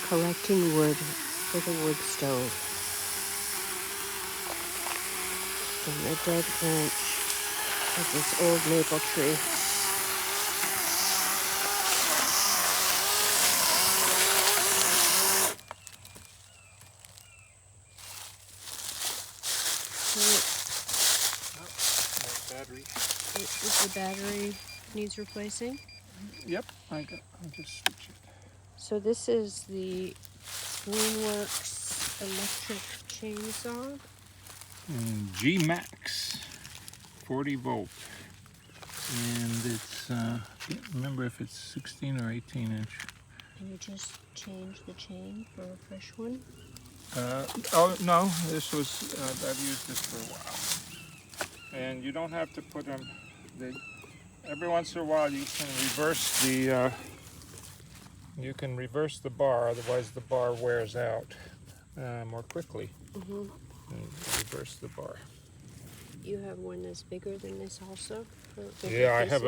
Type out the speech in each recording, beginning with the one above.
collecting wood for the wood stove from the dead branch of this old maple tree. Battery. Is the battery needs replacing? Yep, I'll just switch it. So this is the Greenworks electric chainsaw. G-Max, 40 volt. And it's, I can't remember if it's 16 or 18 inch. And you just change the chain for a fresh one? Oh, no, this was, I've used this for a while. And you don't have to put them, every once in a while you can reverse the bar, otherwise the bar wears out more quickly. Mm-hmm. And reverse the bar. You have one that's bigger than this also? Yeah, I have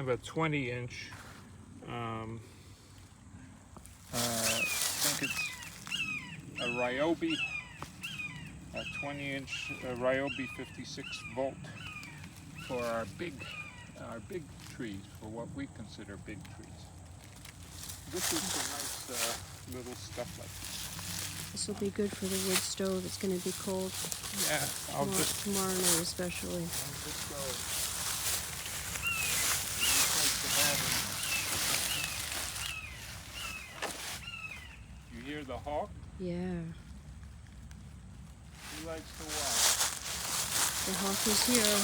a 20 inch. I think it's a Ryobi, a 20 inch Ryobi 56 volt for our big trees, for what we consider big trees. This is some nice little stuff like this. This will be good for the wood stove. It's going to be cold. Yeah, Tomorrow night especially. I'll just go replace the battery. You hear the hawk? Yeah. He likes to walk. The hawk is here.